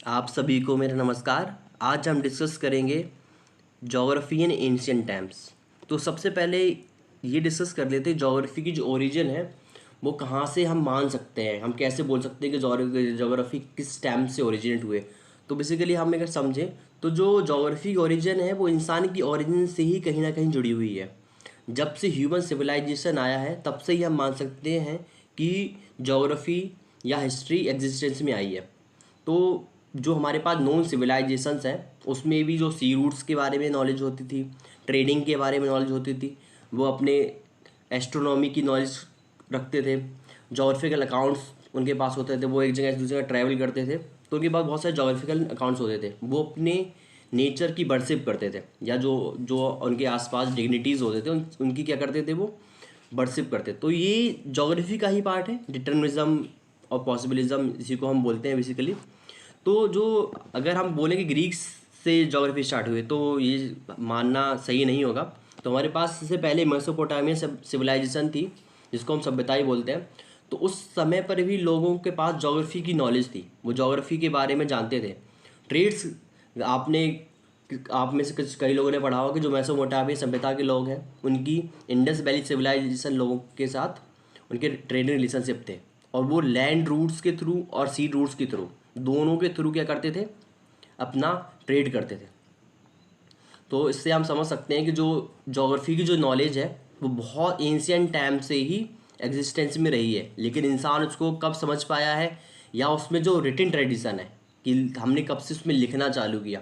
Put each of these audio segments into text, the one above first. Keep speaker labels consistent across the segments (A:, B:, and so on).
A: आप सभी को मेरा नमस्कार। आज हम डिस्कस करेंगे ज्योग्राफी इन एंशियंट टाइम्स। तो सबसे पहले ये डिस्कस कर लेते हैं ज्योग्राफी की जो ओरिजिन है वो कहाँ से हम मान सकते हैं, हम कैसे बोल सकते हैं कि ज्योग्राफी किस टाइम से ओरिजिनेट हुए। तो बेसिकली हम अगर समझें तो जो ज्योग्राफी की ओरिजिन है वो इंसान की ओरिजिन से ही कहीं ना कहीं जुड़ी हुई है। जब से ह्यूमन सिविलाइजेशन आया है तब से ही हम मान सकते हैं कि ज्योग्राफी या हिस्ट्री एग्जिस्टेंस में आई है। तो जो हमारे पास नॉन सिविलाइजेशंस हैं उसमें भी जो सी रूट्स के बारे में नॉलेज होती थी, ट्रेडिंग के बारे में नॉलेज होती थी, वो अपने एस्ट्रोनॉमी की नॉलेज रखते थे, जोग्राफिकल अकाउंट्स उनके पास होते थे, वो एक जगह से दूसरी जगह ट्रैवल करते थे तो उनके पास बहुत सारे जोग्राफिकल अकाउंट्स होते थे। वो अपने नेचर की वर्शिप करते थे या जो जो उनके आसपास डिग्निटीज़ होते थे उनकी क्या करते थे, वो वर्शिप करते। तो ये जोग्राफी का ही पार्ट है, डिटर्मिनिज्म और पॉसिबिलिज्म इसी को हम बोलते हैं बेसिकली। तो जो अगर हम बोलें कि ग्रीक्स से ज्योग्राफी स्टार्ट हुई तो ये मानना सही नहीं होगा। तो हमारे पास इससे पहले मेसोपोटामिया सिविलाइजेशन थी जिसको हम सभ्यता ही बोलते हैं। तो उस समय पर भी लोगों के पास ज्योग्राफी की नॉलेज थी, वो ज्योग्राफी के बारे में जानते थे। ट्रेड्स आपने आप में से कुछ कई लोगों ने पढ़ा होगा कि जो मेसोपोटामिया सभ्यता के लोग हैं उनकी इंडस वैली सिविलाइजेशन लोगों के साथ उनके ट्रेडिंग रिलेशनशिप थे। और वो लैंड रूट्स के थ्रू और सी रूट्स के थ्रू, दोनों के थ्रू क्या करते थे, अपना ट्रेड करते थे। तो इससे हम समझ सकते हैं कि जो ज्योग्राफी की जो नॉलेज है वो बहुत एंशियंट टाइम से ही एग्जिस्टेंस में रही है, लेकिन इंसान उसको कब समझ पाया है या उसमें जो रिटन ट्रेडिशन है कि हमने कब से उसमें लिखना चालू किया।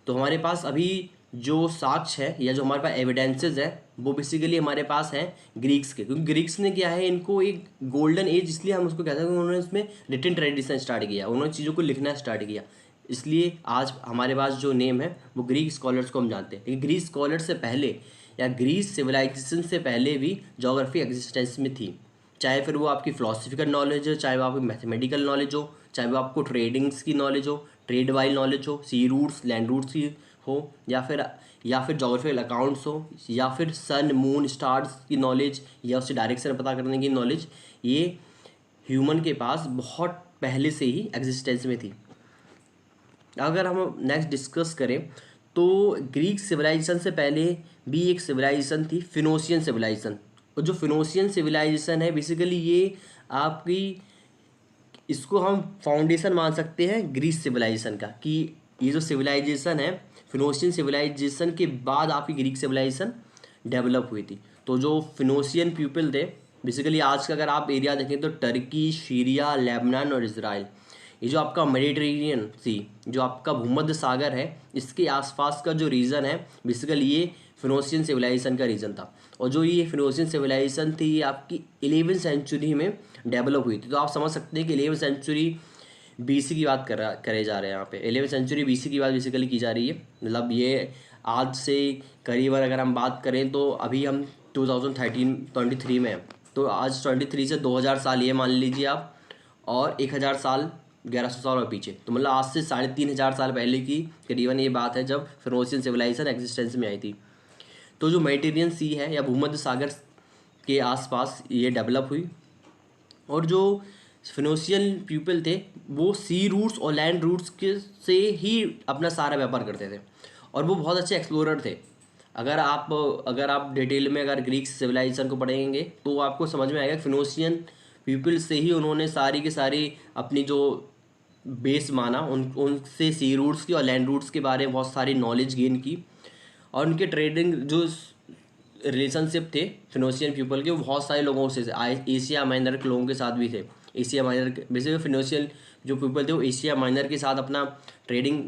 A: तो हमारे पास अभी जो साक्ष्य है या जो हमारे पास एविडेंसेस है वो बेसिकली हमारे पास हैं ग्रीक्स के, क्योंकि ग्रीक्स ने क्या है, इनको एक गोल्डन एज इसलिए हम उसको कहते हैं कि उन्होंने इसमें रिटन ट्रेडिशन स्टार्ट किया, उन्होंने चीज़ों को लिखना स्टार्ट किया। इसलिए आज हमारे पास जो नेम है वो ग्रीक स्कॉलर्स को हम जानते हैं। लेकिन ग्रीक स्कॉलर से पहले या ग्रीस सिविलाइजेशन से पहले भी जोग्राफी एग्जिस्टेंस में थी। चाहे फिर वो आपकी फिलोसफिकल नॉलेज हो, चाहे वो आपकी मैथमेटिकल नॉलेज हो, चाहे वो आपको ट्रेडिंग्स की नॉलेज हो, ट्रेड वाइल नॉलेज हो, सी रूट्स लैंड रूट्स की हो, या फिर जोग्राफिकल अकाउंट्स हो, या फिर सन मून स्टार्स की नॉलेज या उससे डायरेक्शन पता करने की नॉलेज, ये ह्यूमन के पास बहुत पहले से ही एग्जिस्टेंस में थी। अगर हम नेक्स्ट डिस्कस करें तो ग्रीक सिविलाइजेशन से पहले भी एक सिविलाइजेशन थी, फिनोशियन सिविलाइजेशन। और जो फिनोशियन सिविलाइजेशन है बेसिकली ये आपकी, इसको हम फाउंडेशन मान सकते हैं ग्रीस सिविलाइजेशन का, कि ये जो सिविलाइजेशन है फिनोशियन सिविलाइजेशन के बाद आपकी ग्रीक सिविलाइजेशन डेवलप हुई थी। तो जो फिनोशियन पीपल थे बेसिकली, आज का अगर आप एरिया देखें तो टर्की, सीरिया, लेबनान और इसराइल, ये जो आपका मेडिटेरेनियन सी, जो आपका भूमध्य सागर है, इसके आसपास का जो रीजन है बेसिकली ये फिनोशियन सिविलाइजेशन का रीजन था। और जो ये फिनोशियन सिविलाइजेशन थी ये आपकी 11वीं सेंचुरी में डेवलप हुई थी। तो आप समझ सकते हैं कि 11वीं सेंचुरी बीसी की बात करे जा रहे हैं यहाँ पे। 11वीं सेंचुरी बीसी की बात बेसिकली की जा रही है। मतलब ये आज से करीबन अगर हम बात करें तो अभी हम 2023 में हैं, तो आज 23 से 2000 साल ये मान लीजिए आप, और 1000 साल 1100 साल और पीछे, तो मतलब आज से 3500 साल पहले की करीबन ये बात है जब फिनोशियन सिविलाइजेशन एग्जिस्टेंस में आई थी। तो जो मेडिटेरियन सी है या भूमध्य सागर के आसपास ये डेवलप हुई। और जो फिनोशियन पीपल थे वो सी रूट्स और लैंड रूट्स के से ही अपना सारा व्यापार करते थे और वो बहुत अच्छे एक्सप्लोरर थे। अगर आप डिटेल में अगर ग्रीक सिविलाइजेशन को पढ़ेंगे तो आपको समझ में आएगा फिनोशियन पीपल से ही उन्होंने सारी की सारी अपनी जो बेस माना, उनसे सी रूट्स की और लैंड रूट्स के बारे में बहुत सारी नॉलेज गेन की। और उनके ट्रेडिंग जो रिलेशनशिप थे फिनोशियन पीपल के, वो बहुत सारे लोगों से एशिया माइनर के लोगों के साथ भी थे। एशिया माइनर बेसिकली फिनोशियन जो पीपल थे वो एशिया माइनर के साथ अपना ट्रेडिंग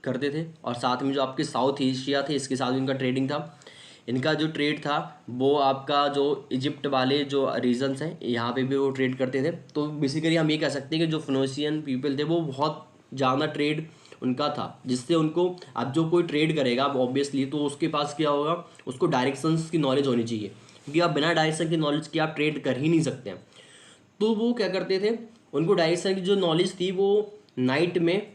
A: करते थे, और साथ में जो आपके साउथ एशिया थे इसके साथ भी उनका ट्रेडिंग था। इनका जो ट्रेड था वो आपका जो इजिप्ट वाले जो रीजन्स हैं यहाँ पे भी वो ट्रेड करते थे। तो बेसिकली हम ये कह सकते हैं कि जो फिनोशियन पीपल थे वो बहुत ज़्यादा ट्रेड उनका था, जिससे उनको, अब जो कोई ट्रेड करेगा अब ऑब्वियसली तो उसके पास क्या होगा, उसको डायरेक्शंस की नॉलेज होनी चाहिए, क्योंकि आप बिना डायरेक्शन की नॉलेज के आप ट्रेड कर ही नहीं सकते हैं। तो वो क्या करते थे, उनको डायरेक्शन की जो नॉलेज थी वो नाइट में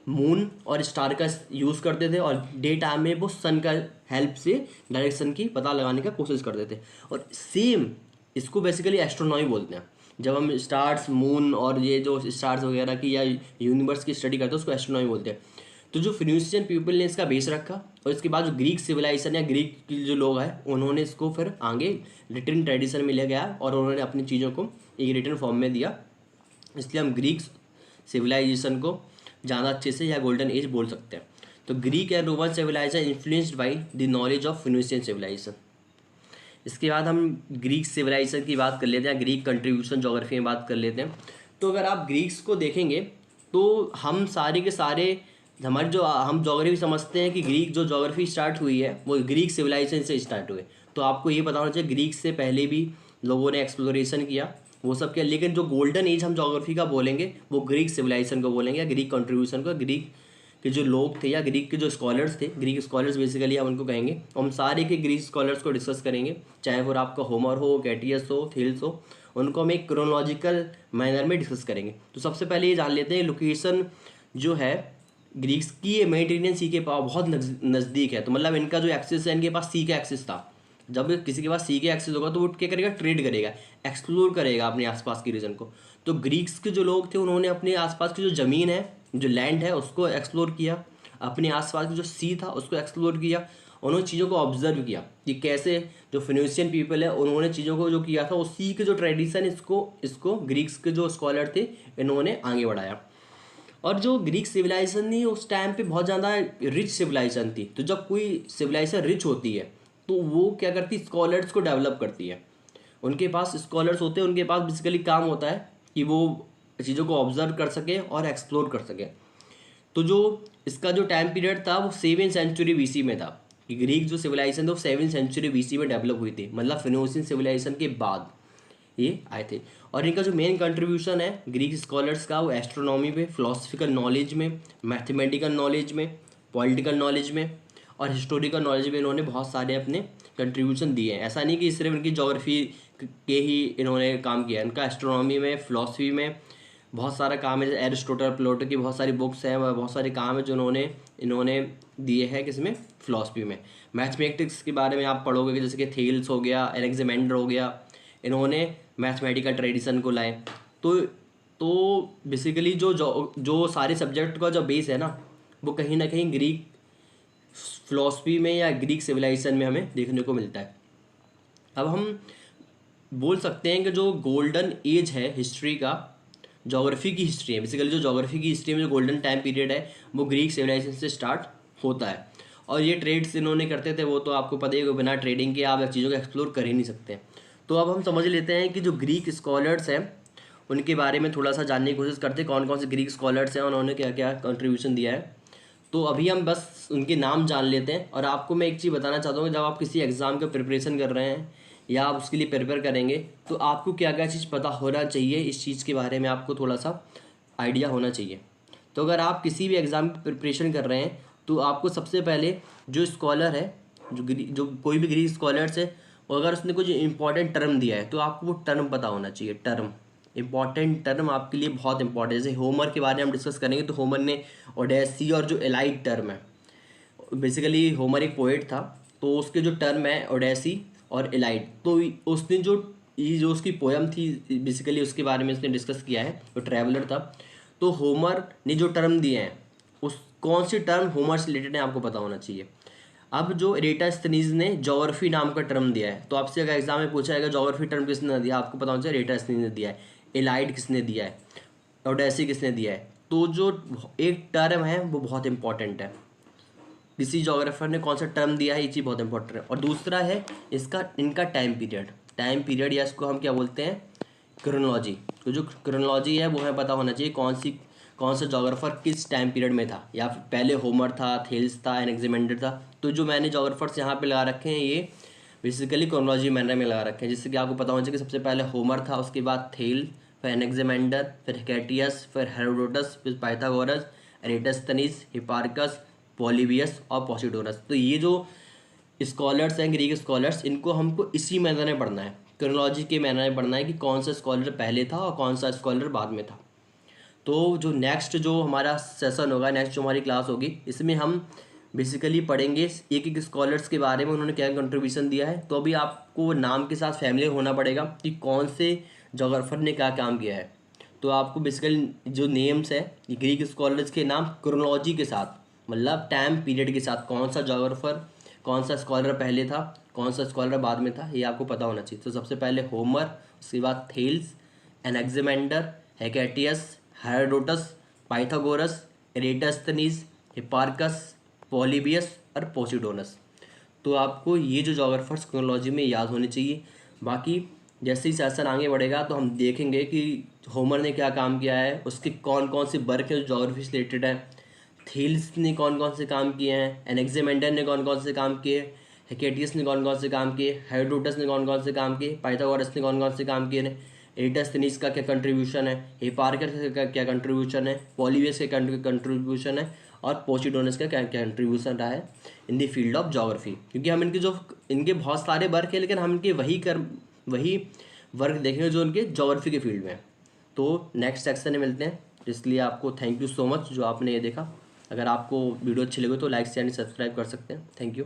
A: मून और स्टार का यूज़ करते थे और डे टाइम में वो सन का हेल्प से डायरेक्शन की पता लगाने का कोशिश करते थे। और सेम इसको बेसिकली एस्ट्रोनॉमी बोलते हैं। जब हम स्टार्स, मून और ये जो स्टार्स वगैरह की या यूनिवर्स की स्टडी करते हैं उसको एस्ट्रोनॉमी बोलते हैं। तो जो फिनिशियन पीपल ने इसका बेस रखा, और इसके बाद जो ग्रीक सिविलाइजेशन या ग्रीक के जो लोग हैं उन्होंने इसको फिर आगे रिटर्न ट्रेडिशन में ले गया और उन्होंने अपनी चीज़ों को एक रिटर्न फॉर्म में दिया। इसलिए हम ग्रीक सिविलाइजेशन को ज़्यादा अच्छे से या गोल्डन एज बोल सकते हैं। तो Greek and Roman civilisation influenced by the knowledge of Phoenician civilisation. इसके बाद हम ग्रीक सिविलाइजेशन की बात कर लेते हैं, ग्रीक कंट्रीब्यूशन ज्योग्राफी में बात कर लेते हैं। तो अगर आप ग्रीक्स को देखेंगे तो हम सारे के सारे हमारे जो हम ज्योग्राफी समझते हैं कि ग्रीक जो ज्योग्राफी स्टार्ट हुई है वो ग्रीक सिविलाइजेशन से स्टार्ट हुए। तो आपको ये पता होना चाहिए ग्रीक से पहले भी लोगों ने एक्सप्लोरेशन किया, वो सब किया, लेकिन जो गोल्डन एज हम ज्योग्राफी का बोलेंगे वो ग्रीक सिविलाइजेशन को बोलेंगे या ग्रीक कंट्रीब्यूशन को। ग्रीक के जो लोग थे या ग्रीक के जो स्कॉलर्स थे, ग्रीक स्कॉलर्स बेसिकली हम उनको कहेंगे। हम सारे के ग्रीक स्कॉलर्स को डिस्कस करेंगे, चाहे वो आपका होमर हो, कैटियस हो, थेल्स हो, उनको हम एक क्रोनोलॉजिकल मैनर में डिस्कस करेंगे। तो सबसे पहले ये जान लेते हैं लोकेशन जो है ग्रीक्स की, ये मेडिटेरेनियन सी के पास बहुत नज़दीक है। तो मतलब इनका जो एक्सेस है, इनके पास सी का एक्सेस था। जब किसी के पास सी का एक्सेस होगा तो वो क्या करेगा, ट्रेड करेगा, एक्सप्लोर करेगा अपने आसपास के रीजन को। तो ग्रीक्स के जो लोग थे उन्होंने अपने आसपास की जो ज़मीन है, जो लैंड है, उसको एक्सप्लोर किया, अपने आसपास की जो सी था उसको एक्सप्लोर किया। उन्होंने चीज़ों को ऑब्जर्व किया कि कैसे जो फिनिशियन पीपल है उन्होंने चीज़ों को जो किया था, उसी के जो ट्रेडिशन इसको ग्रीक्स के जो स्कॉलर थे इन्होंने आगे बढ़ाया। और जो ग्रीक सिविलाइजेशन थी उस टाइम पे बहुत ज़्यादा रिच सिविलाइजेशन थी। तो जब कोई सिविलाइजेशन रिच होती है तो वो क्या करती है, स्कॉलर्स को डेवलप करती है। उनके पास स्कॉलर्स होते हैं, उनके पास बेसिकली काम होता है कि वो चीज़ों को ऑब्जर्व कर सके और एक्सप्लोर कर सके। तो जो इसका जो टाइम पीरियड था वो 7वीं सेंचुरी बीसी में था। कि ग्रीक जो सिविलाइजेशन था वो 7वीं सेंचुरी बीसी में डेवलप हुई थी, मतलब फिनोशियन सिविलाइजेशन के बाद ये आए थे। और इनका जो मेन कंट्रीब्यूशन है ग्रीक स्कॉलर्स का वो एस्ट्रोनॉमी में, फिलोसफिकल नॉलेज में, मैथमेटिकल नॉलेज में, पॉलिटिकल नॉलेज में और हिस्टोरिकल नॉलेज में इन्होंने बहुत सारे अपने कंट्रीब्यूशन दिए हैं। ऐसा नहीं कि सिर्फ इनकी ज्योग्राफी के ही इन्होंने काम किया है, इनका एस्ट्रोनॉमी में, फिलोसफी में बहुत सारा काम है। जैसे एरिस्टोटल, प्लेटो की बहुत सारी बुक्स हैं, बहुत सारे काम है जो इन्होंने दिए हैं किसमें, फिलोसफी में। मैथमेटिक्स के बारे में आप पढ़ोगे कि जैसे कि थेल्स हो गया, एलेक्जेंडर हो गया, इन्होंने मैथमेटिकल ट्रेडिशन को लाए। तो बेसिकली जो सारे सब्जेक्ट का जो बेस है ना वो कहीं ना कहीं ग्रीक फिलोसफी में या ग्रीक सिविलाइजेशन में हमें देखने को मिलता है। अब हम बोल सकते हैं कि जो गोल्डन एज है हिस्ट्री का, ज्योग्राफी की हिस्ट्री है, बेसिकली जो ज्योग्राफी की हिस्ट्री में जो गोल्डन टाइम पीरियड है वो ग्रीक सिविलाइजेशन से स्टार्ट होता है। और ये ट्रेड्स इन्होंने करते थे, वो तो आपको पता ही है, बिना ट्रेडिंग के आप चीज़ों को एक्सप्लोर कर ही नहीं सकते। तो अब हम समझ लेते हैं कि जो ग्रीक स्कॉलर्स हैं उनके बारे में थोड़ा सा जानने की कोशिश करते हैं, कौन कौन से ग्रीक स्कॉलर्स हैं, उन्होंने क्या क्या कंट्रीब्यूशन दिया है। तो अभी हम बस उनके नाम जान लेते हैं। और आपको मैं एक चीज़ बताना चाहता हूँ, जब आप किसी एग्ज़ाम का प्रिपरेशन कर रहे हैं या आप उसके लिए प्रिपेयर करेंगे तो आपको क्या क्या चीज़ पता होना चाहिए, इस चीज़ के बारे में आपको थोड़ा सा आइडिया होना चाहिए। तो अगर आप किसी भी एग्ज़ाम की प्रिपरेशन कर रहे हैं तो आपको सबसे पहले जो स्कॉलर है, जो कोई भी ग्रीक स्कॉलर्स है, और अगर उसने कुछ इंपॉर्टेंट टर्म दिया है तो आपको वो टर्म पता होना चाहिए। टर्म, इंपॉर्टेंट टर्म आपके लिए बहुत इंपॉर्टेंट। जैसे होमर के बारे में हम डिस्कस करेंगे तो होमर ने ओडेसी और जो एलाइड टर्म है, बेसिकली होमर एक पोएट था, तो उसके जो टर्म है ओडेसी और एलाइड, तो उसने जो उसकी पोयम थी बेसिकली उसके बारे में उसने डिस्कस किया है, वो ट्रैवलर था। तो होमर ने जो टर्म दिए हैं उस कौन सी टर्म होमर से रिलेटेड है आपको पता होना चाहिए। अब जो एरेटास्थनीज ने ज्योग्राफी नाम का टर्म दिया है, तो आपसे अगर एग्जाम में पूछा जाएगा ज्योग्राफी टर्म किसने दिया, आपको पता होना चाहिए एरेटास्थनीज ने दिया है, एलाइड किसने दिया है, ओडेसी किसने दिया है। तो जो एक टर्म है वो बहुत इंपॉर्टेंट है, किसी जोग्राफर ने कौन सा टर्म दिया है, ये चीज़ बहुत इंपॉर्टेंट है। और दूसरा है इनका टाइम पीरियड या इसको हम क्या बोलते हैं, क्रोनोलॉजी। तो जो क्रोनोलॉजी है वो हमें पता होना चाहिए कौन सा जोग्राफर किस टाइम पीरियड में था, या फिर पहले होमर था, थेल्स था, एनेक्सिमेंडर था। तो जो मैंने जोग्राफर्स यहाँ पे लगा रखे हैं ये बेसिकली क्रोनोलॉजी मैनर में लगा रखे हैं, जिससे कि आपको पता होना चाहिए कि सबसे पहले होमर था, उसके बाद थेल, फिर एनेक्सिमेंडर, फिर हेकेटियस, फिर हेरोडोटस, फिर पाइथागोरस, एरेटस्थनीज, हिपार्कस, पॉलीबियस और पोसिडोनस। तो ये जो स्कॉलर्स हैं ग्रीक स्कॉलर्स, इनको हमको इसी मैनर में पढ़ना है, क्रोनोलॉजी के मैनर में पढ़ना है कि कौन सा स्कॉलर पहले था और कौन सा स्कॉलर बाद में था। तो जो नेक्स्ट जो हमारा सेशन होगा, नेक्स्ट जो हमारी क्लास होगी, इसमें हम बेसिकली पढ़ेंगे एक एक स्कॉलर्स के बारे में, उन्होंने क्या कंट्रीब्यूशन दिया है। तो अभी आपको नाम के साथ फैमिलियर होना पड़ेगा कि कौन से जोग्राफर ने क्या काम किया है। तो आपको बेसिकली जो नेम्स है ये ग्रीक स्कॉलर्स के नाम क्रोनोलॉजी के साथ, मतलब टाइम पीरियड के साथ, कौन सा जोग्राफर, कौन सा स्कॉलर पहले था, कौन सा स्कॉलर बाद में था, ये आपको पता होना चाहिए। तो सबसे पहले होमर, उसके बाद Thales, एनेक्सिमेंडर, हेकेटियस, Herodotus, Pythagoras, एरेटस्थनीज, Hipparcos, Polybius और पोसिडोनस। तो आपको ये जो जोग्राफर्स क्रोनोलॉजी में याद होने चाहिए। बाकी जैसे ही सेशन आगे बढ़ेगा तो हम देखेंगे कि होमर ने क्या काम किया है, उसके कौन कौन से वर्क हैं जो जोग्राफी से रिलेटेड है, थील्स ने कौन कौन से काम किए हैं, एनेक्सिमेंडर ने कौन कौन से काम किए, हेकेटियस ने कौन कौन से काम किए, हेरोडोटस ने कौन कौन से काम किए, पाइथागोरस ने कौन कौन से काम किए, एरिटस्थनीज का क्या कंट्रीब्यूशन है, हिपार्कस का क्या कंट्रीब्यूशन है, पॉलीबियस का कंट्रीब्यूशन है, और पोसिडोनस का क्या कंट्रीब्यूशन रहा है in the field of geography. क्योंकि हम इनके बहुत सारे वर्क है, लेकिन हम इनके वही वर्क देखेंगे जो इनके जोग्राफी के फील्ड में है। तो नेक्स्ट सेक्शन में मिलते हैं। इसलिए आपको थैंक यू सो मच जो आपने ये देखा। अगर आपको वीडियो अच्छी लगे तो लाइक शेयर सब्सक्राइब कर सकते हैं। Thank you.